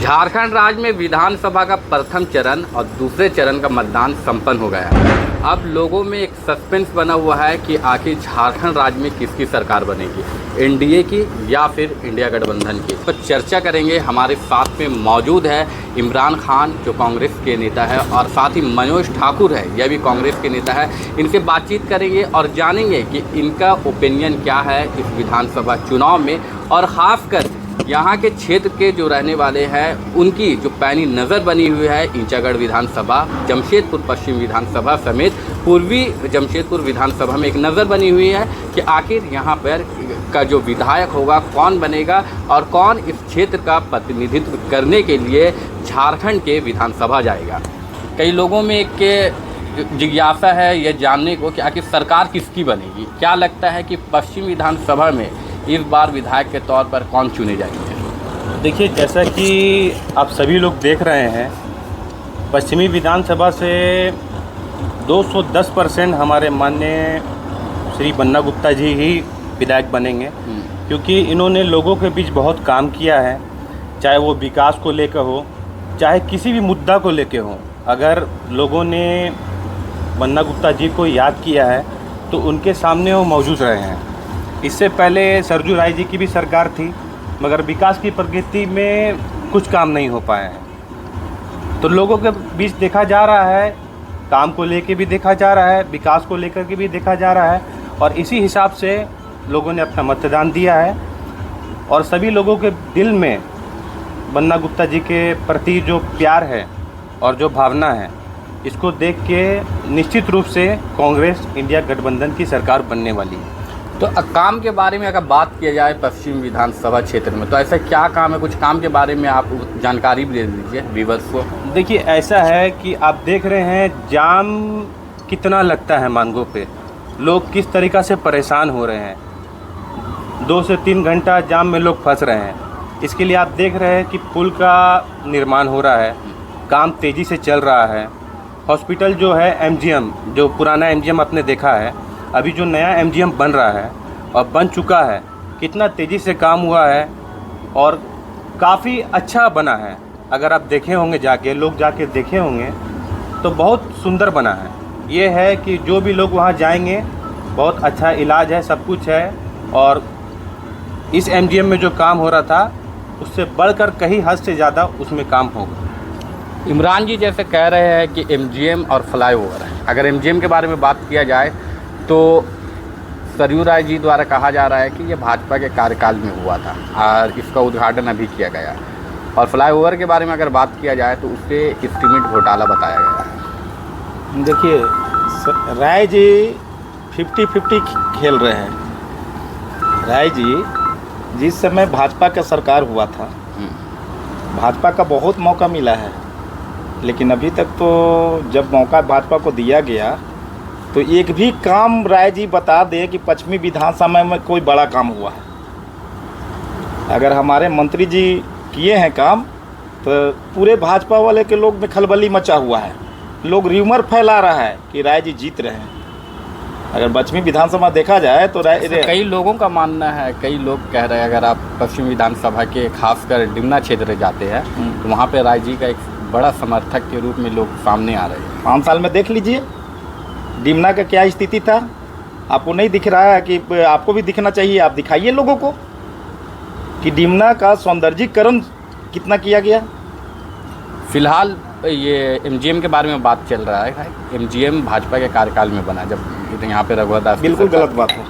झारखंड राज्य में विधानसभा का प्रथम चरण और दूसरे चरण का मतदान संपन्न हो गया है। अब लोगों में एक सस्पेंस बना हुआ है कि आखिर झारखंड राज्य में किसकी सरकार बनेगी, एनडीए की या फिर इंडिया गठबंधन की। तो चर्चा करेंगे। हमारे साथ में मौजूद है इमरान खान जो कांग्रेस के नेता है और साथ ही मनोज ठाकुर है, यह भी कांग्रेस के नेता है। इनसे बातचीत करेंगे और जानेंगे कि इनका ओपिनियन क्या है इस विधानसभा चुनाव में, और ख़ासकर यहाँ के क्षेत्र के जो रहने वाले हैं उनकी जो पैनी नज़र बनी हुई है ईंचागढ़ विधानसभा, जमशेदपुर पश्चिम विधानसभा समेत पूर्वी जमशेदपुर विधानसभा में एक नज़र बनी हुई है कि आखिर यहाँ पर का जो विधायक होगा कौन बनेगा और कौन इस क्षेत्र का प्रतिनिधित्व करने के लिए झारखंड के विधानसभा जाएगा। कई लोगों में एक जिज्ञासा है यह जानने को कि आखिर सरकार किसकी बनेगी। क्या लगता है कि पश्चिम विधानसभा में इस बार विधायक के तौर पर कौन चुने जाएंगे? देखिए, जैसा कि आप सभी लोग देख रहे हैं, पश्चिमी विधानसभा से 210% हमारे माननीय श्री बन्ना गुप्ता जी ही विधायक बनेंगे, क्योंकि इन्होंने लोगों के बीच बहुत काम किया है, चाहे वो विकास को लेकर हो, चाहे किसी भी मुद्दा को लेकर हो। अगर लोगों ने बन्ना गुप्ता जी को याद किया है तो उनके सामने वो मौजूद रहे हैं। इससे पहले सरजू राय जी की भी सरकार थी, मगर विकास की प्रगति में कुछ काम नहीं हो पाए हैं। तो लोगों के बीच देखा जा रहा है, काम को लेके भी देखा जा रहा है, विकास को लेकर के भी देखा जा रहा है, और इसी हिसाब से लोगों ने अपना मतदान दिया है। और सभी लोगों के दिल में बन्ना गुप्ता जी के प्रति जो प्यार है और जो भावना है, इसको देख के निश्चित रूप से कांग्रेस इंडिया गठबंधन की सरकार बनने वाली है। तो काम के बारे में अगर बात किया जाए पश्चिम विधानसभा क्षेत्र में, तो ऐसा क्या काम है, कुछ काम के बारे में आप जानकारी भी दे दीजिए व्यूअर्स को। देखिए, ऐसा है कि आप देख रहे हैं जाम कितना लगता है मांगों पे, लोग किस तरीक़ा से परेशान हो रहे हैं। 2 से 3 घंटा जाम में लोग फंस रहे हैं। इसके लिए आप देख रहे हैं कि पुल का निर्माण हो रहा है, काम तेज़ी से चल रहा है। हॉस्पिटल जो है एमजीएम, जो पुराना एमजीएम आपने देखा है, अभी जो नया एमजीएम बन रहा है और बन चुका है, कितना तेज़ी से काम हुआ है और काफ़ी अच्छा बना है। अगर आप देखे होंगे, लोग जाके देखे होंगे तो बहुत सुंदर बना है। ये है कि जो भी लोग वहाँ जाएंगे, बहुत अच्छा इलाज है, सब कुछ है। और इस एमजीएम में जो काम हो रहा था उससे बढ़कर कहीं हद से ज़्यादा उसमें काम होगा। इमरान जी जैसे कह रहे हैं कि एमजीएम और फ्लाईओवर है। अगर एमजीएम के बारे में बात किया जाए तो सरयू राय जी द्वारा कहा जा रहा है कि ये भाजपा के कार्यकाल में हुआ था और इसका उद्घाटन अभी किया गया। और फ्लाईओवर के बारे में अगर बात किया जाए तो उससे एस्टीमेट घोटाला बताया गया है। देखिए, राय जी 50-50 खेल रहे हैं। राय जी जिस समय भाजपा का सरकार हुआ था, भाजपा का बहुत मौका मिला है, लेकिन अभी तक तो जब मौका भाजपा को दिया गया तो एक भी काम राय जी बता दे कि पश्चिमी विधानसभा में कोई बड़ा काम हुआ है। अगर हमारे मंत्री जी किए हैं काम तो पूरे भाजपा वाले के लोग में खलबली मचा हुआ है। लोग र्यूमर फैला रहा है कि राय जी जीत रहे हैं। अगर पश्चिमी विधानसभा देखा जाए तो कई लोगों का मानना है, कई लोग कह रहे हैं अगर आप पश्चिम विधानसभा के खासकर डिमना क्षेत्र जाते हैं तो वहाँ पर राय जी का एक बड़ा समर्थक के रूप में लोग सामने आ रहे हैं। 5 साल में देख लीजिए डिमना का क्या स्थिति था। आपको नहीं दिख रहा है कि आपको भी दिखना चाहिए। आप दिखाइए लोगों को कि डिमना का सौंदर्यीकरण कितना किया गया। फिलहाल ये एमजीएम के बारे में बात चल रहा है। एमजीएम भाजपा के कार्यकाल में बना, जब यहाँ पे रघुवर दास। बिल्कुल गलत बात है।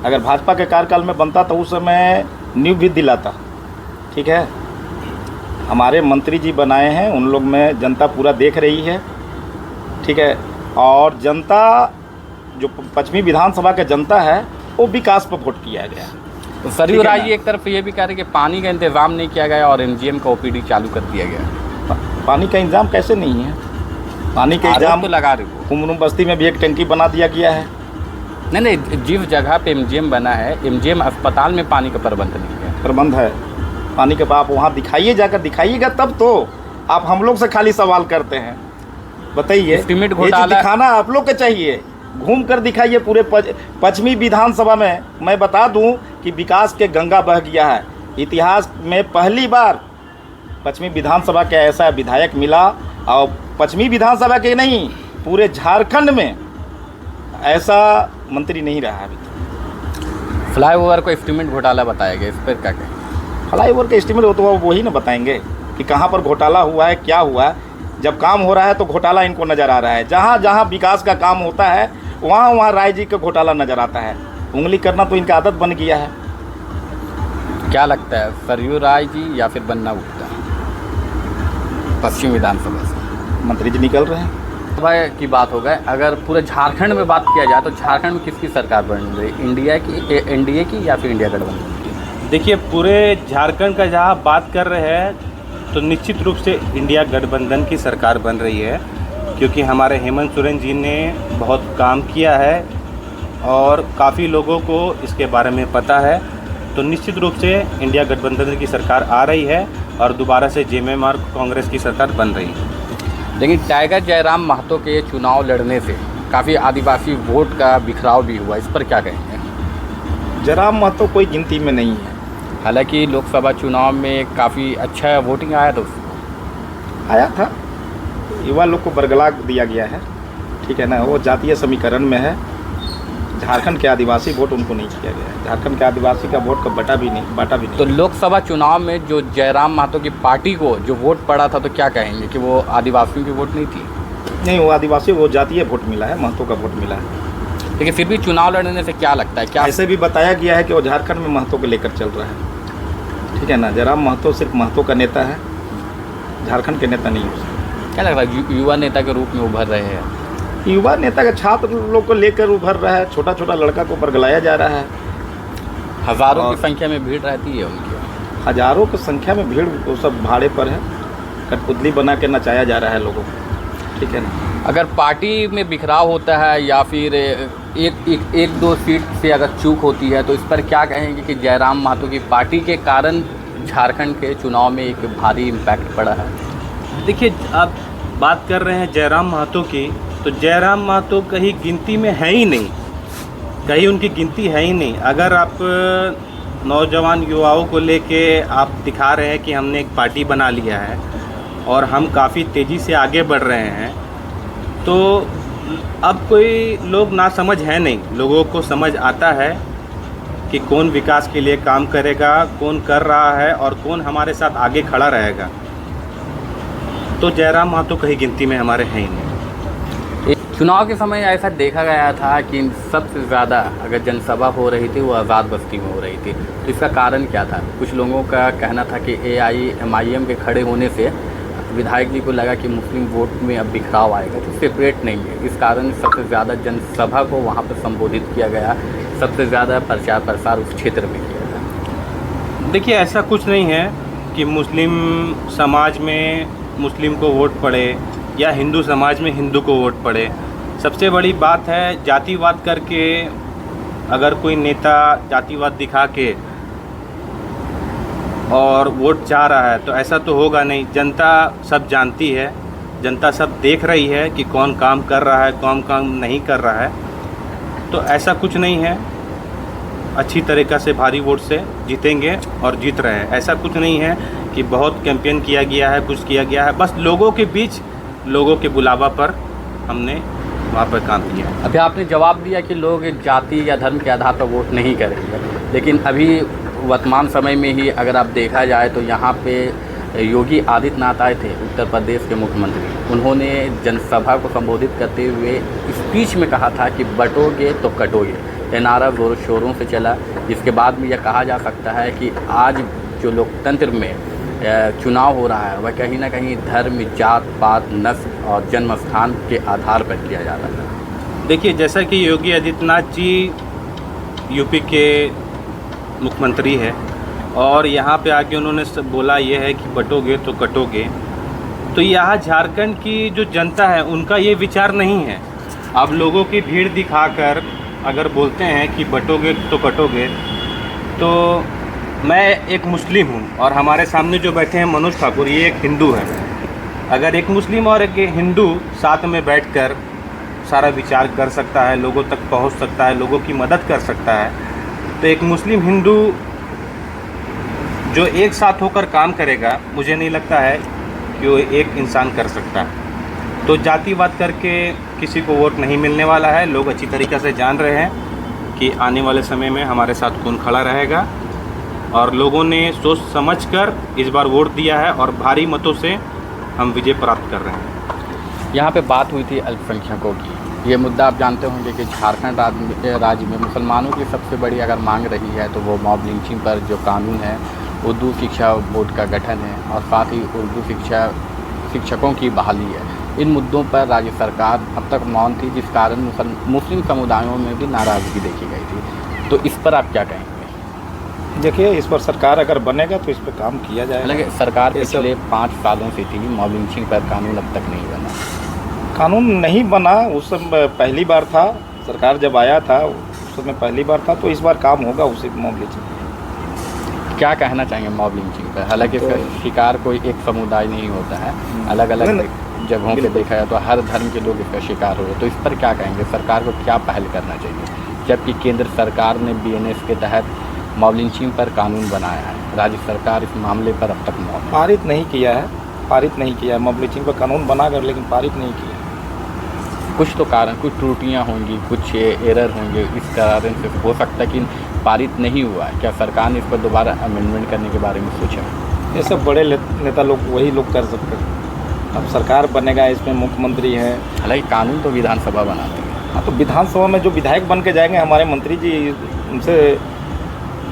अगर भाजपा के कार्यकाल में बनता तो उस समय नींव भी दिलाता। ठीक है, हमारे मंत्री जी बनाए हैं, उन लोग में जनता पूरा देख रही है। ठीक है, और जनता जो पश्चिमी विधानसभा का जनता है वो विकास पर वोट किया गया। तो सरयू राय जी एक तरफ ये भी कह रहे हैं कि पानी का इंतज़ाम नहीं किया गया और एमजीएम का ओपीडी चालू कर दिया गया। पानी का इंतजाम कैसे नहीं है? पानी का इंतजाम तो लगा रहे हो। कुमरू बस्ती में भी एक टंकी बना दिया गया है। नहीं, जिस जगह पे एमजीएम बना है, एमजीएम अस्पताल में पानी का प्रबंध नहीं है। प्रबंध है पानी का। आप वहाँ दिखाइए, जाकर दिखाइएगा तब तो। आप हम लोग से खाली सवाल करते हैं। बताइए, एस्टीमेट घोटाला दिखाना आप लोग को चाहिए। घूम कर दिखाइए पूरे पश्चिमी विधानसभा में। मैं बता दूं कि विकास के गंगा बह गया है। इतिहास में पहली बार पश्चिमी विधानसभा के ऐसा विधायक मिला, और पश्चिमी विधानसभा के नहीं, पूरे झारखंड में ऐसा मंत्री नहीं रहा अभी तक। फ्लाईओवर को एस्टीमेट घोटाला बताया गया, इस पर क्या कहें? फ्लाईओवर के एस्टीमेट हो तो वही ना बताएंगे कि कहाँ पर घोटाला हुआ है, क्या हुआ है। जब काम हो रहा है तो घोटाला इनको नज़र आ रहा है, जहाँ जहाँ विकास का काम होता है वहाँ वहाँ राय जी का घोटाला नज़र आता है। उंगली करना तो इनका आदत बन गया है। क्या लगता है, सरयू राय जी या फिर बन्ना गुप्ता पश्चिम विधानसभा से मंत्री जी निकल रहे हैं। सभा की बात हो गए, अगर पूरे झारखंड में बात किया जाए तो झारखंड में किसकी सरकार बन रही, एनडीए की या फिर इंडिया गठबंधन की? देखिए, पूरे झारखंड का जहाँ बात कर रहे हैं तो निश्चित रूप से इंडिया गठबंधन की सरकार बन रही है, क्योंकि हमारे हेमंत सोरेन जी ने बहुत काम किया है और काफ़ी लोगों को इसके बारे में पता है। तो निश्चित रूप से इंडिया गठबंधन की सरकार आ रही है और दोबारा से जेएमएम कांग्रेस की सरकार बन रही है। लेकिन टाइगर जयराम महतो के चुनाव लड़ने से काफ़ी आदिवासी वोट का बिखराव भी हुआ, इस पर क्या कहेंगे? जयराम महतो कोई गिनती में नहीं है। हालांकि लोकसभा चुनाव में काफ़ी अच्छा वोटिंग आया था, आया था, युवा लोग को बरगला दिया गया है, ठीक है ना। वो जातीय समीकरण में है। झारखंड के आदिवासी वोट उनको नहीं किया गया है। झारखंड के आदिवासी का वोट का बाटा भी नहीं। तो लोकसभा चुनाव में जो जयराम महतो की पार्टी को जो वोट पड़ा था, तो क्या कहेंगे कि वो आदिवासियों की वोट नहीं थी? नहीं, वो आदिवासी, वो जातीय वोट मिला है, महतो का वोट मिला है। लेकिन फिर भी चुनाव लड़ने से क्या लगता है, क्या ऐसे भी बताया गया है कि वो झारखंड में महतो को लेकर चल रहा है, ठीक है ना। जयराम महतो सिर्फ महतो का नेता है, झारखंड के नेता नहीं हो सकते। क्या लगता है, युवा नेता के रूप में उभर रहे हैं? युवा नेता के छात्र लोग को लेकर उभर रहा है, छोटा छोटा लड़का को बरगलाया जा रहा है। हज़ारों की संख्या में भीड़ रहती है उनकी, हजारों की संख्या में भीड़, वो सब भाड़े पर है, कठपुतली बना के नचाया जा रहा है लोगों को, ठीक है ना। अगर पार्टी में बिखराव होता है या फिर एक दो सीट से अगर चूक होती है, तो इस पर क्या कहेंगे कि जयराम महतो की पार्टी के कारण झारखंड के चुनाव में एक भारी इम्पैक्ट पड़ा है? देखिए, आप बात कर रहे हैं जयराम महतो की, तो जयराम महतो कहीं गिनती में है ही नहीं, कहीं उनकी गिनती है ही नहीं। अगर आप नौजवान युवाओं को लेके आप दिखा रहे हैं कि हमने एक पार्टी बना लिया है और हम काफ़ी तेज़ी से आगे बढ़ रहे हैं, तो अब कोई लोग ना समझ है नहीं। लोगों को समझ आता है कि कौन विकास के लिए काम करेगा, कौन कर रहा है और कौन हमारे साथ आगे खड़ा रहेगा। तो जयराम महतो कहीं गिनती में हमारे हैं ही नहीं। चुनाव के समय ऐसा देखा गया था कि सबसे ज़्यादा अगर जनसभा हो रही थी वो आज़ाद बस्ती में हो रही थी, तो इसका कारण क्या था? कुछ लोगों का कहना था कि AIMIM के खड़े होने से विधायक जी को लगा कि मुस्लिम वोट में अब बिखराव आएगा, तो सेपरेट नहीं है, इस कारण सबसे ज़्यादा जनसभा को वहाँ पर संबोधित किया गया, सबसे ज़्यादा प्रचार प्रसार उस क्षेत्र में किया गया। देखिए, ऐसा कुछ नहीं है कि मुस्लिम समाज में मुस्लिम को वोट पड़े या हिंदू समाज में हिंदू को वोट पड़े। सबसे बड़ी बात है जातिवाद करके, अगर कोई नेता जातिवाद दिखा के और वोट चाह रहा है तो ऐसा तो होगा नहीं। जनता सब जानती है, जनता सब देख रही है कि कौन काम कर रहा है, कौन काम नहीं कर रहा है। तो ऐसा कुछ नहीं है, अच्छी तरीक़ा से भारी वोट से जीतेंगे और जीत रहे हैं। ऐसा कुछ नहीं है कि बहुत कैंपेन किया गया है, कुछ किया गया है। बस लोगों के बीच, लोगों के बुलावा पर हमने वहाँ पर काम किया। अभी आपने जवाब दिया कि लोग जाति या धर्म के आधार पर वोट नहीं करेंगे, लेकिन अभी वर्तमान समय में ही अगर आप देखा जाए तो यहाँ पे योगी आदित्यनाथ आए थे, उत्तर प्रदेश के मुख्यमंत्री। उन्होंने जनसभा को संबोधित करते हुए स्पीच में कहा था कि बटोगे तो कटोगे। ये नारा जोरों शोरों से चला, जिसके बाद में यह कहा जा सकता है कि आज जो लोकतंत्र में चुनाव हो रहा है वह कहीं ना कहीं धर्म, जात पात, नस्ल और जन्म स्थान के आधार पर किया जा रहा है। देखिए, जैसा कि योगी आदित्यनाथ जी यूपी के मुख्यमंत्री है और यहाँ पे आके उन्होंने बोला ये है कि बटोगे तो कटोगे, तो यहाँ झारखंड की जो जनता है उनका ये विचार नहीं है। अब लोगों की भीड़ दिखाकर अगर बोलते हैं कि बटोगे तो कटोगे, तो मैं एक मुस्लिम हूँ और हमारे सामने जो बैठे हैं मनोज ठाकुर, ये एक हिंदू है। अगर एक मुस्लिम और एक हिंदू साथ में बैठकर सारा विचार कर सकता है, लोगों तक पहुँच सकता है, लोगों की मदद कर सकता है, तो एक मुस्लिम हिंदू जो एक साथ होकर काम करेगा, मुझे नहीं लगता है कि वो एक इंसान कर सकता है। तो जातिवाद करके किसी को वोट नहीं मिलने वाला है। लोग अच्छी तरीक़े से जान रहे हैं कि आने वाले समय में हमारे साथ कौन खड़ा रहेगा, और लोगों ने सोच समझकर इस बार वोट दिया है और भारी मतों से हम विजय प्राप्त कर रहे हैं। यहाँ पे बात हुई थी अल्पसंख्यकों की। ये मुद्दा आप जानते होंगे कि झारखंड राज्य में मुसलमानों की सबसे बड़ी अगर मांग रही है तो वो मॉब लिंचिंग पर जो कानून है, उर्दू शिक्षा बोर्ड का गठन है और साथ ही उर्दू शिक्षकों की बहाली है। इन मुद्दों पर राज्य सरकार अब तक मौन थी, जिस कारण मुस्लिम समुदायों में भी नाराज़गी देखी गई थी। तो इस पर आप क्या कहेंगे? देखिए, इस पर सरकार अगर बनेगा तो इस पर काम किया जाएगा। हालांकि सरकार पिछले 5 सालों से थी, मॉब लिंचिंग पर कानून अब तक नहीं बना। कानून नहीं बना, उस समय पहली बार था, सरकार जब आया था उस समय पहली बार था, तो इस बार काम होगा उसी मॉब लिंचिंग। क्या कहना चाहेंगे मॉब लिंचिंग पर? हालांकि इसका शिकार कोई एक समुदाय नहीं होता है, अलग अलग जगहों पे देखा जाए तो हर धर्म के लोग इसका शिकार हो रहे। तो इस पर क्या कहेंगे? सरकार को क्या पहल करना चाहिए, जबकि केंद्र सरकार ने BNS के तहत मॉब लिंचिंग पर कानून बनाया है, राज्य सरकार इस मामले पर अब तक मौन है। पारित नहीं किया है मॉब लिंचिंग पर कानून बनाकर, लेकिन पारित नहीं किया। कुछ तो कारण, कुछ त्रुटियां होंगी, कुछ एरर होंगे, इस कारण से हो सकता है कि पारित नहीं हुआ है। क्या सरकार ने इस पर दोबारा अमेंडमेंट करने के बारे में सोचा? ये सब बड़े नेता लोग, वही लोग कर सकते हैं। अब सरकार बनेगा, इसमें मुख्यमंत्री हैं। हालांकि कानून तो विधानसभा बनाती है। हाँ, तो विधानसभा में जो विधायक बन के जाएंगे हमारे मंत्री जी, उनसे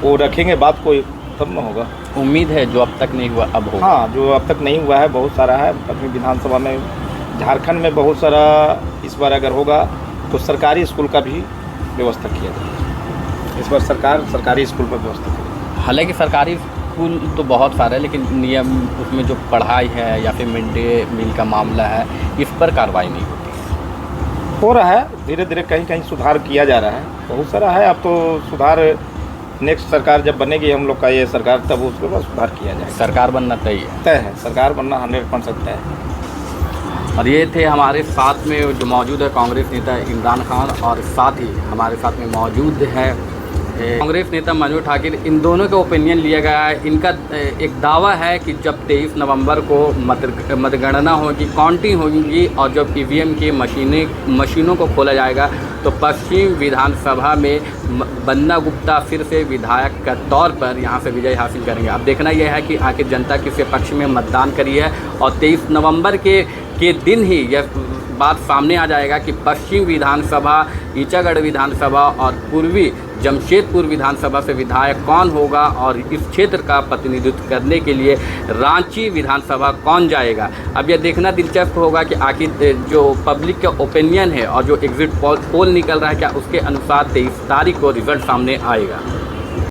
वो रखेंगे बात, कोई तब न होगा। उम्मीद है जो अब तक नहीं हुआ अब होगा। हाँ, जो अब तक नहीं हुआ है बहुत सारा है अपनी विधानसभा में। झारखंड में बहुत सारा इस बार अगर होगा तो सरकारी स्कूल का भी व्यवस्था किया जाएगा। इस बार सरकार सरकारी स्कूल पर व्यवस्था करेगी। हालांकि सरकारी स्कूल तो बहुत सारे हैं, लेकिन नियम उसमें जो पढ़ाई है या फिर मिड डे मील का मामला है, इस पर कार्रवाई नहीं होती है। हो रहा है, धीरे धीरे कहीं कहीं सुधार किया जा रहा है, बहुत सारा है। अब तो सुधार नेक्स्ट सरकार जब बनेगी, हम लोग का ये सरकार, तब उसके बाद सुधार किया जाएगा। सरकार बनना तय है, सरकार बनना 100% तय है। और ये थे हमारे साथ में जो मौजूद है कांग्रेस नेता इमरान खान, और साथ ही हमारे साथ में मौजूद है कांग्रेस नेता मनोज ठाकुर। इन दोनों का ओपिनियन लिया गया है। इनका एक दावा है कि जब 23 नवंबर को मतगणना होगी, काउंटिंग होगी और जब EVM की मशीनों को खोला जाएगा तो पश्चिम विधानसभा में बन्ना गुप्ता फिर से विधायक के तौर पर यहाँ से विजय हासिल करेंगे। अब देखना यह है कि आखिर जनता किस पक्ष में मतदान करी है, और 23 नवंबर के दिन ही यह बात सामने आ जाएगा कि पश्चिम विधानसभा, ईचागढ़ विधानसभा और पूर्वी जमशेदपुर विधानसभा से विधायक कौन होगा, और इस क्षेत्र का प्रतिनिधित्व करने के लिए रांची विधानसभा कौन जाएगा। अब यह देखना दिलचस्प होगा कि आखिर जो पब्लिक का ओपिनियन है और जो एग्जिट पोल निकल रहा है, क्या उसके अनुसार 23 तारीख को रिजल्ट सामने आएगा।